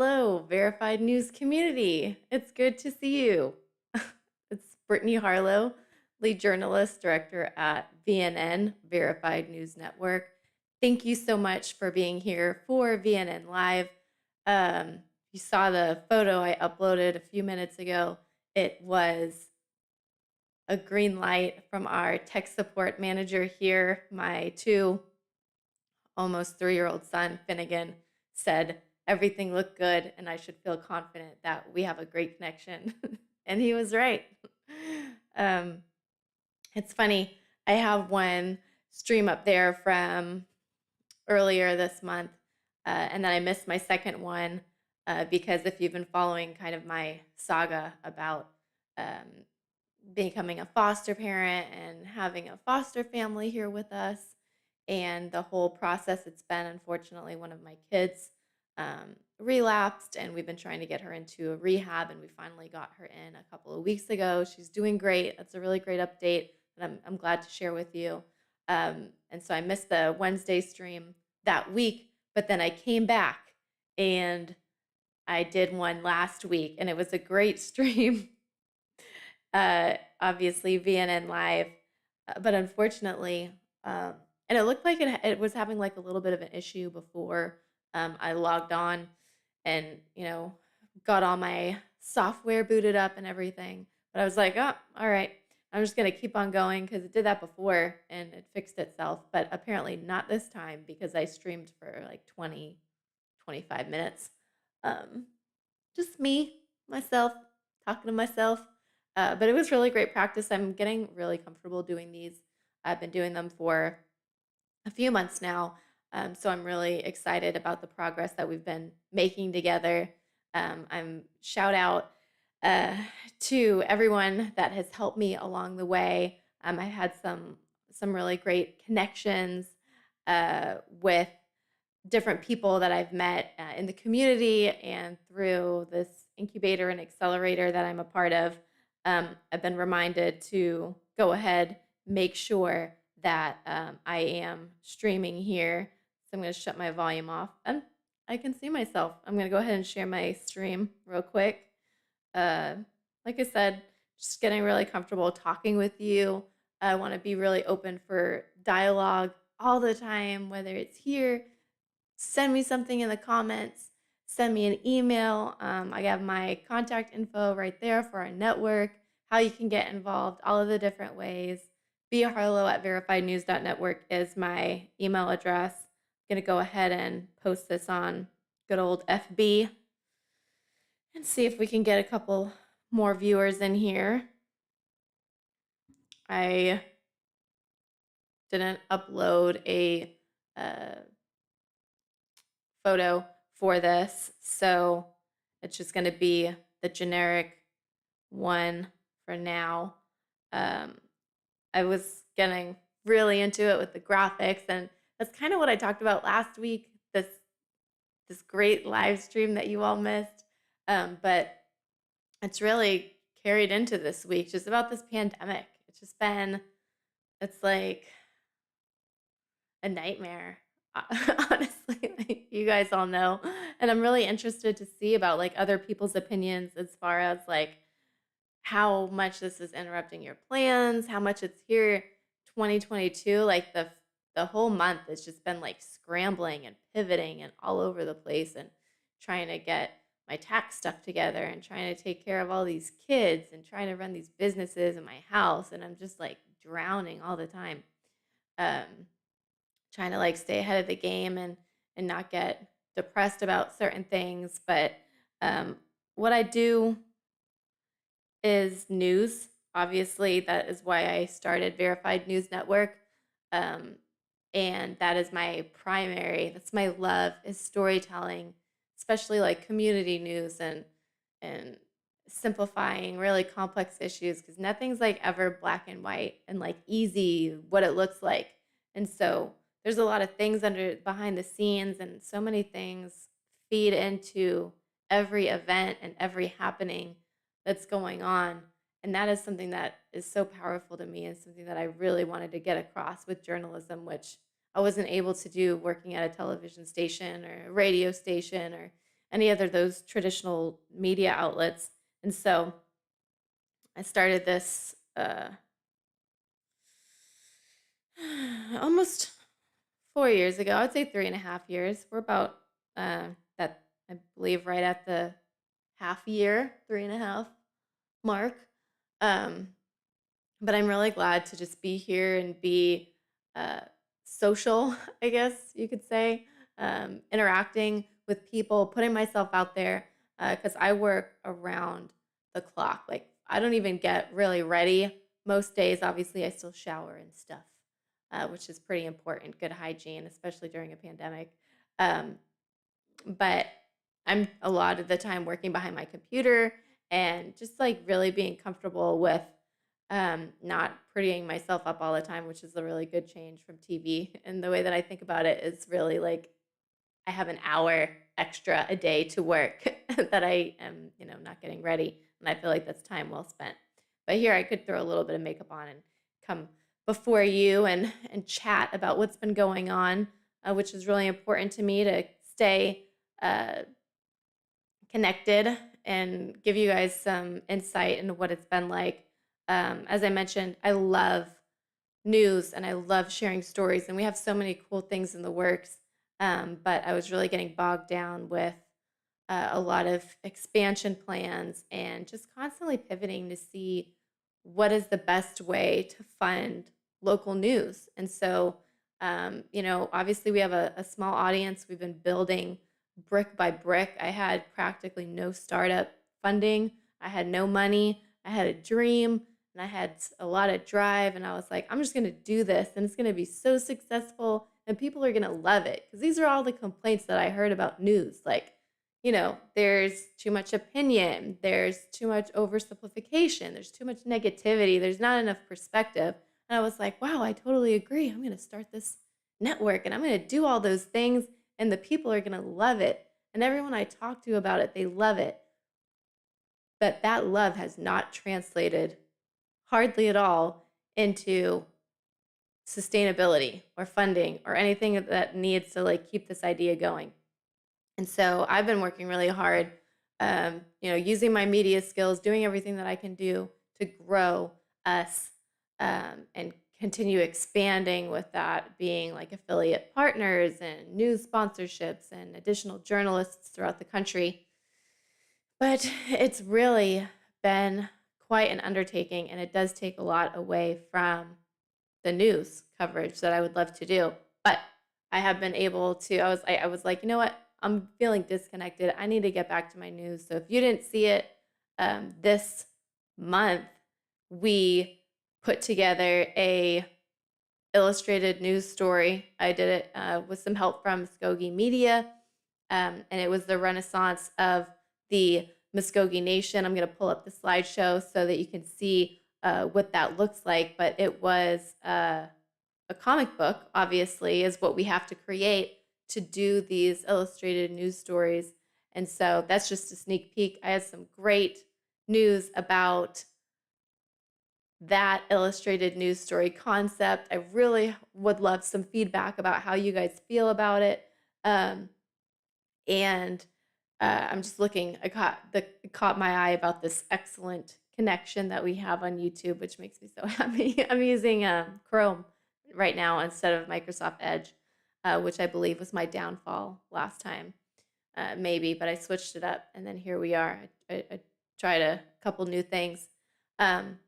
Hello, verified news community. It's good to see you. It's Brittany Harlow, lead journalist, director at VNN, Verified News Network. Thank you so much for being here for VNN Live. You saw the photo I uploaded a few minutes ago. It was a green light from our tech support manager here. My two almost 3-year-old son, Finnegan, said everything looked good and I should feel confident that we have a great connection. And he was right. Um, it's funny, I have one stream up there from earlier this month, and then I missed my second one because if you've been following kind of my saga about um, becoming a foster parent and having a foster family here with us and the whole process it's been. Unfortunately, one of my kids relapsed, and we've been trying to get her into a rehab, and we finally got her in a couple of weeks ago. She's doing great. That's a really great update that I'm glad to share with you. And so I missed the Wednesday stream that week, but then I came back and I did one last week, and it was a great stream. Obviously VNN Live, but unfortunately, and it looked like it was having like a little bit of an issue before I logged on and got all my software booted up and everything. But I was like, oh, all right, I'm just gonna keep on going because it did that before and it fixed itself. But apparently not this time because I streamed for like 20, 25 minutes. Um, just me, myself, talking to myself. But it was really great practice. I'm getting really comfortable doing these. I've been doing them for a few months now. So I'm really excited about the progress that we've been making together. I'm shout out uh, to everyone that has helped me along the way. I had some really great connections with different people that I've met in the community and through this incubator and accelerator that I'm a part of. I've been reminded to go ahead, make sure that I am streaming here. So I'm going to shut my volume off and I can see myself. I'm going to go ahead and share my stream real quick. Uh, like I said, just getting really comfortable talking with you. I want to be really open for dialogue all the time, whether it's here, send me something in the comments, send me an email. I have my contact info right there for our network, how you can get involved, all of the different ways. Harlow at verifiednews.network is my email address. I'm going to go ahead and post this on good old FB and see if we can get a couple more viewers in here. I didn't upload a photo for this, so it's just going to be the generic one for now. Um, I was getting really into it with the graphics, and that's kind of what I talked about last week. This great live stream that you all missed, but it's really carried into this week, just about this pandemic. It's just been, it's like a nightmare. Honestly, like you guys all know. And I'm really interested to see about like other people's opinions as far as like how much this is interrupting your plans, how much it's here 2022, like the whole month it's just been like scrambling and pivoting and all over the place and trying to get my tax stuff together and trying to take care of all these kids and trying to run these businesses in my house and I'm just like drowning all the time. Um trying to like stay ahead of the game and not get depressed about certain things. But um, what I do is news. Obviously, that is why I started Verified News Network. Um, and that is my primary, that's my love is storytelling, especially like community news and simplifying really complex issues because nothing's like ever black and white and like easy what it looks like. And so there's a lot of things under behind the scenes and so many things feed into every event and every happening that's going on. And that is something that is so powerful to me and something that I really wanted to get across with journalism, which I wasn't able to do working at a television station or a radio station or any other those traditional media outlets. And so I started this almost 4 years ago. I'd say 3.5 years. We're about that, I believe, right at the half year, 3.5 mark. Um, but I'm really glad to just be here and be uh, social, I guess you could say, interacting with people, putting myself out there because I work around the clock. Like, I don't even get really ready most days. Obviously, I still shower and stuff, which is pretty important. Good hygiene, especially during a pandemic. Um, but I'm a lot of the time working behind my computer and just like really being comfortable with not prettying myself up all the time, which is a really good change from TV. And the way that I think about it is really like I have an hour extra a day to work that I am, not getting ready. And I feel like that's time well spent. But here I could throw a little bit of makeup on and come before you and chat about what's been going on, which is really important to me to stay uh, connected and give you guys some insight into what it's been like. As I mentioned, I love news and I love sharing stories, and we have so many cool things in the works. But I was really getting bogged down with a lot of expansion plans and just constantly pivoting to see what is the best way to fund local news. And so, obviously, we have a small audience. We've been building brick by brick. I had practically no startup funding, I had no money, I had a dream. And I had a lot of drive, and I was like, I'm just gonna do this, and it's gonna be so successful, and people are gonna love it. Because these are all the complaints that I heard about news. Like, there's too much opinion, there's too much oversimplification, there's too much negativity, there's not enough perspective. And I was like, wow, I totally agree. I'm going to start this network and I'm going to do all those things, and the people are going to love it. And everyone I talk to about it, they love it. But that love has not translated hardly at all into sustainability or funding or anything that needs to like keep this idea going. And so I've been working really hard, using my media skills, doing everything that I can do to grow us and continue expanding with that, being like affiliate partners and news sponsorships and additional journalists throughout the country. But it's really been quite an undertaking, and it does take a lot away from the news coverage that I would love to do. But I have been able to I was like, "You know what? I'm feeling disconnected. I need to get back to my news." So if you didn't see it, this month, we put together a illustrated news story. I did it with some help from Muskogee Media, and it was the renaissance of the Muskogee Nation. I'm going to pull up the slideshow so that you can see what that looks like. But it was a comic book, obviously, is what we have to create to do these illustrated news stories. And so that's just a sneak peek. I had some great news about that illustrated news story concept. I really would love some feedback about how you guys feel about it. Um, and I'm just looking. It caught my eye about this excellent connection that we have on YouTube, which makes me so happy. I'm using Chrome right now instead of Microsoft Edge, which I believe was my downfall last time, maybe. But I switched it up, and then here we are. I tried a couple new things. Um,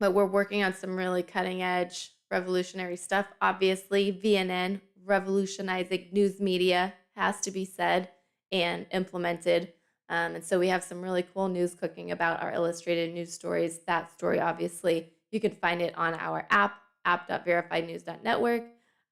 but we're working on some really cutting edge, revolutionary stuff. Obviously, VNN, revolutionizing news media, has to be said and implemented. And so we have some really cool news cooking about our illustrated news stories. That story, obviously, you can find it on our app.verifiednews.network.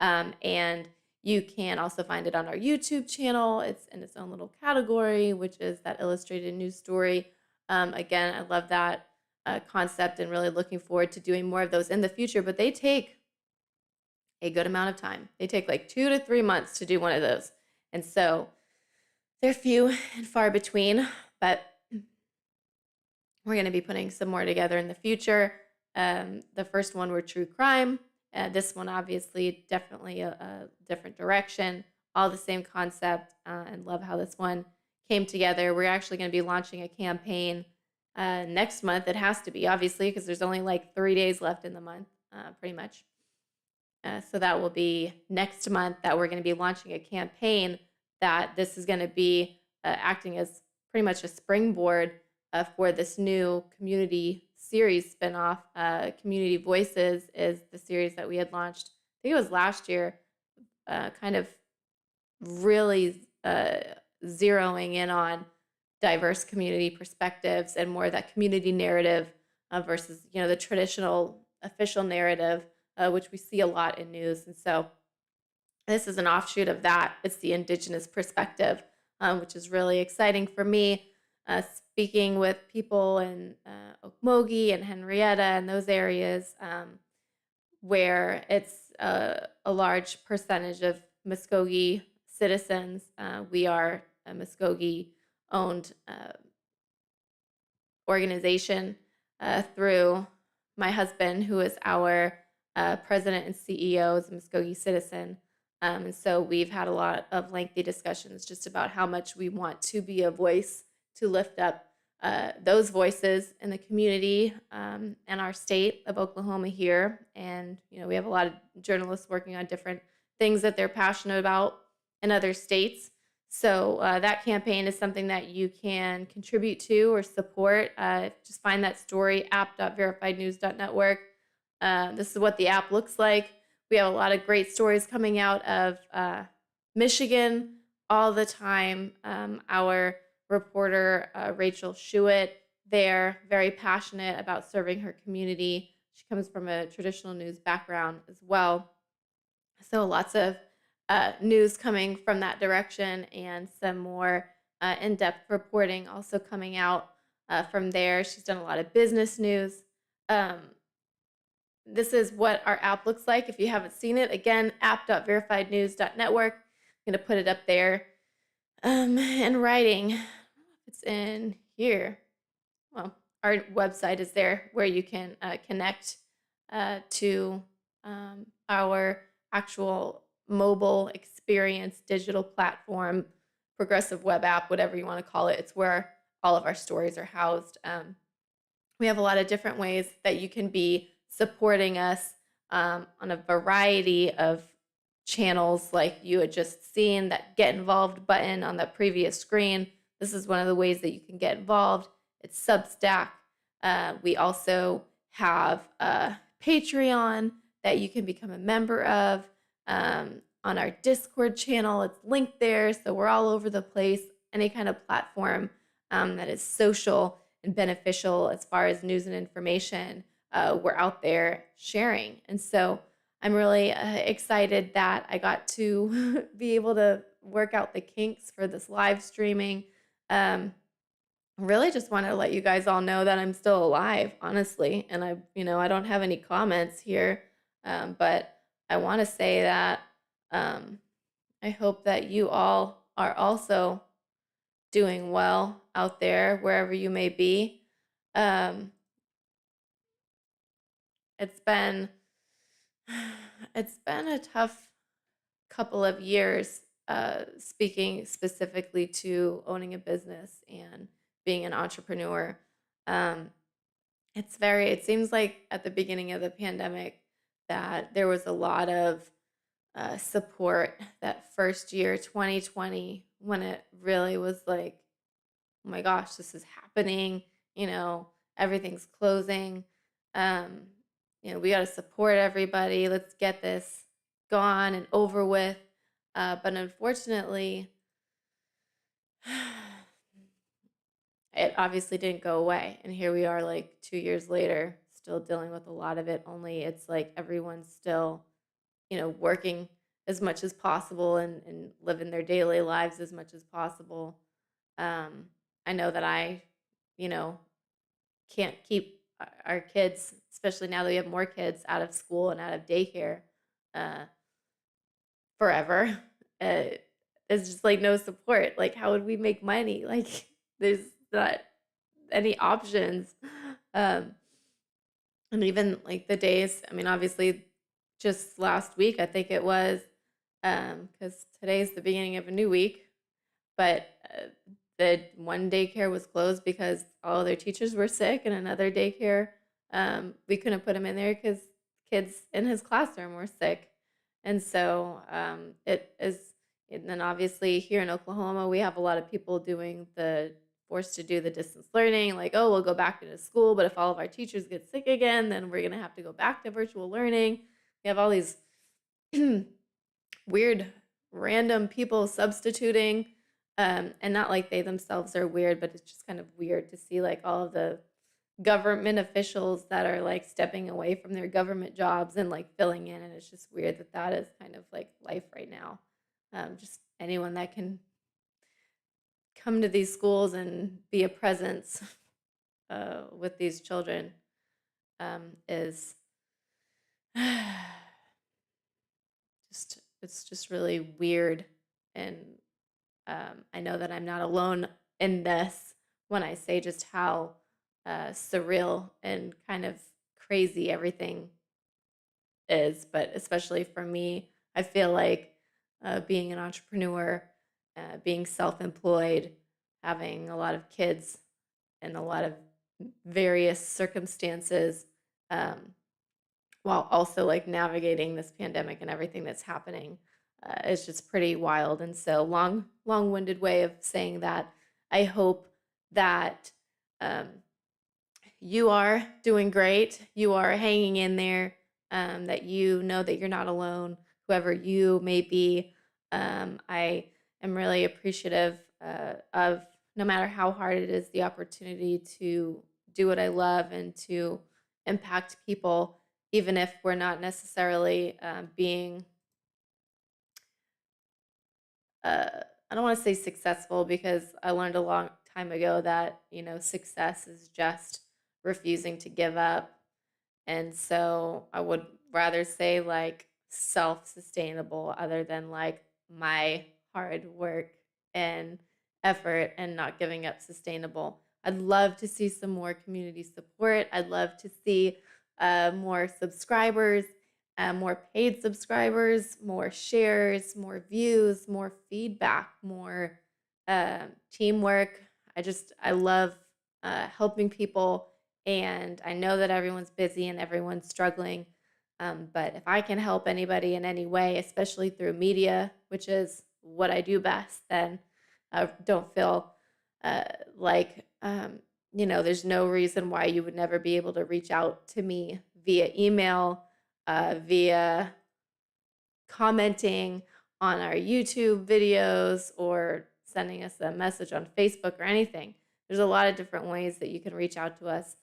And you can also find it on our YouTube channel. It's in its own little category, which is that illustrated news story. Again, I love that concept and really looking forward to doing more of those in the future, but they take a good amount of time. They take like 2 to 3 months to do one of those. And so they're few and far between, but we're going to be putting some more together in the future. The first one were true crime. This one, obviously, definitely a different direction, all the same concept, and love how this one came together. We're actually going to be launching a campaign next month. It has to be, obviously, because there's only like 3 days left in the month, pretty much. So that will be next month that we're going to be launching a campaign that this is going to be acting as pretty much a springboard for this new community series spinoff. Community Voices is the series that we had launched. I think it was last year, kind of really zeroing in on diverse community perspectives and more that community narrative versus the traditional official narrative, which we see a lot in news. And so this is an offshoot of that. It's the indigenous perspective, which is really exciting for me. Speaking with people in Okmulgee and Henrietta and those areas, where it's a large percentage of Muskogee citizens. We are a Muskogee owned organization through my husband, who is our president and CEO, is a Muskogee citizen. And so we've had a lot of lengthy discussions just about how much we want to be a voice to lift up those voices in the community and our state of Oklahoma here. And, we have a lot of journalists working on different things that they're passionate about in other states. So that campaign is something that you can contribute to or support. Just find that story, app.verifiednews.network. This is what the app looks like. We have a lot of great stories coming out of Michigan all the time. Our reporter, Rachel Shuett, there, very passionate about serving her community. She comes from a traditional news background as well. So lots of news coming from that direction and some more in-depth reporting also coming out from there. She's done a lot of business news. This is what our app looks like. If you haven't seen it, again, app.verifiednews.network. I'm going to put it up there in writing. It's in here. Well, our website is there where you can connect to our actual mobile experience digital platform, progressive web app, whatever you want to call it. It's where all of our stories are housed. We have a lot of different ways that you can be supporting us on a variety of channels, like you had just seen that get involved button on the previous screen. This is one of the ways that you can get involved. It's Substack. We also have a Patreon that you can become a member of. On our Discord channel, it's linked there. So we're all over the place. Any kind of platform that is social and beneficial as far as news and information, we're out there sharing. And so I'm really excited that I got to be able to work out the kinks for this live streaming. Really just want to let you guys all know that I'm still alive, honestly. And I don't have any comments here, but I want to say that I hope that you all are also doing well out there, wherever you may be. Um, it's been it's been a tough couple of years, speaking specifically to owning a business and being an entrepreneur. Um, it seems like at the beginning of the pandemic that there was a lot of support that first year, 2020, when it really was like, oh my gosh, this is happening, everything's closing. Um, we got to support everybody. Let's get this gone and over with. But unfortunately, it obviously didn't go away. And here we are, like 2 years later, still dealing with a lot of it. Only it's like everyone's still, working as much as possible and living their daily lives as much as possible. Um, I know that I, you know, can't keep our kids, especially now that we have more kids out of school and out of daycare, uh, forever. Uh, there's just like no support. Like, how would we make money? Like, there's not any options. Um, and even like the days, I mean, obviously, just last week, I think it was, because today's the beginning of a new week, but that one daycare was closed because all their teachers were sick, and another daycare, we couldn't put him in there because kids in his classroom were sick. And so it is, and then obviously here in Oklahoma, we have a lot of people doing the forced to do the distance learning, like, oh, we'll go back into school, but if all of our teachers get sick again, then we're going to have to go back to virtual learning. We have all these weird random people substituting, and not like they themselves are weird, but it's just kind of weird to see like all of the government officials that are like stepping away from their government jobs and like filling in, and it's just weird that that is kind of like life right now. Just anyone that can come to these schools and be a presence with these children is just, it's just really weird. And I know that I'm not alone in this when I say just how surreal and kind of crazy everything is. But especially for me, I feel like being an entrepreneur, being self employed, having a lot of kids and a lot of various circumstances, um, while also like navigating this pandemic and everything that's happening, is just pretty wild. And so long-winded way of saying that I hope that um, you are doing great, you are hanging in there, that you know that you're not alone, whoever you may be. I am really appreciative of, no matter how hard it is, the opportunity to do what I love and to impact people, even if we're not necessarily being, uh, I don't want to say successful, because I learned a long time ago that, success is just refusing to give up. And so I would rather say like self-sustainable, other than like my hard work and effort and not giving up sustainable. I'd love to see some more community support. I'd love to see more subscribers, more paid subscribers, more shares, more views, more feedback, more teamwork. I love helping people, and I know that everyone's busy and everyone's struggling. But if I can help anybody in any way, especially through media, which is what I do best, then don't feel uh, like, there's no reason why you would never be able to reach out to me via email, via commenting on our YouTube videos, or sending us a message on Facebook or anything. There's a lot of different ways that you can reach out to us,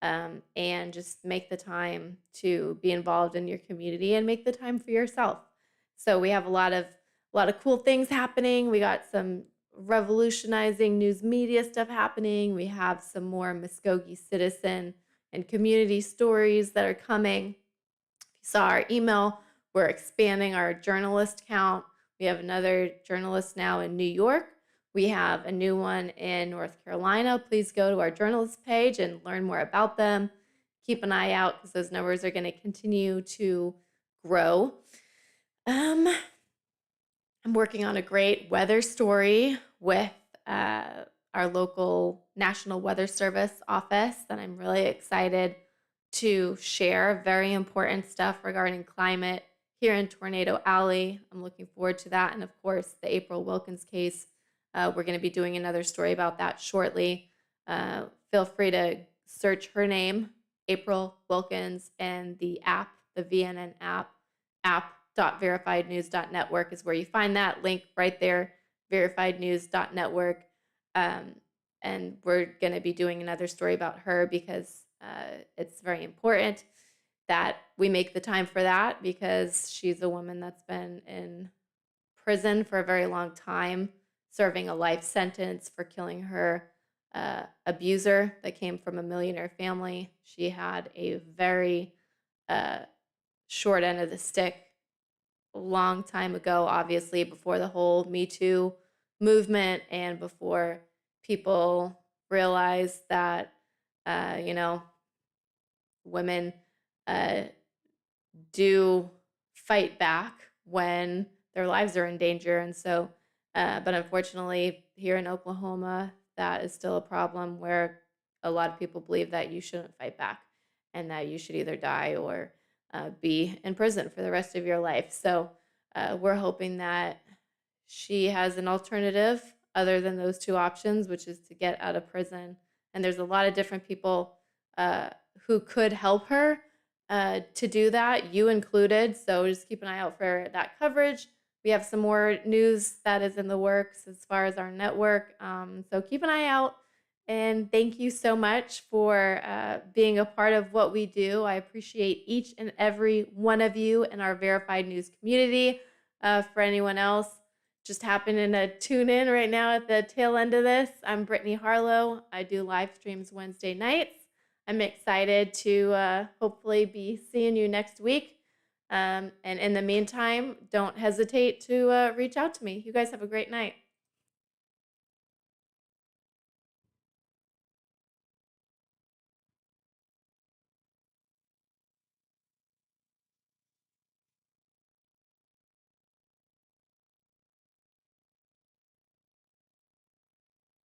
and just make the time to be involved in your community and make the time for yourself. So we have a lot of cool things happening. We got some revolutionizing news media stuff happening. We have some more Muskogee citizen and community stories that are coming. If you saw our email, we're expanding our journalist count. We have another journalist now in New York. We have a new one in North Carolina. Please go to our journalist page and learn more about them. Keep an eye out, because those numbers are going to continue to grow. Um, I'm working on a great weather story with our local National Weather Service office that I'm really excited to share. Very important stuff regarding climate here in Tornado Alley. I'm looking forward to that. And of course, the April Wilkins case. We're going to be doing another story about that shortly. Feel free to search her name, April Wilkins, and the app, the VNN app.verifiednews.network is where you find that link right there, verifiednews.network. Um, and we're going to be doing another story about her, because it's very important that we make the time for that, because she's a woman that's been in prison for a very long time, serving a life sentence for killing her abuser that came from a millionaire family. She had a very uh, short end of the stick a long time ago, obviously, before the whole Me Too movement and before people realized that, uh, you know, women uh, do fight back when their lives are in danger. And so But unfortunately, here in Oklahoma, that is still a problem where a lot of people believe that you shouldn't fight back and that you should either die or be in prison for the rest of your life. So we're hoping that she has an alternative other than those two options, which is to get out of prison. And there's a lot of different people uh, who could help her to do that, you included. So just keep an eye out for that coverage. We have some more news that is in the works as far as our network. So keep an eye out. And thank you so much for being a part of what we do. I appreciate each and every one of you in our verified news community. For anyone else just happening to tune in right now at the tail end of this, I'm Brittany Harlow. I do live streams Wednesday nights. I'm excited to hopefully be seeing you next week. And in the meantime, don't hesitate to reach out to me. You guys have a great night.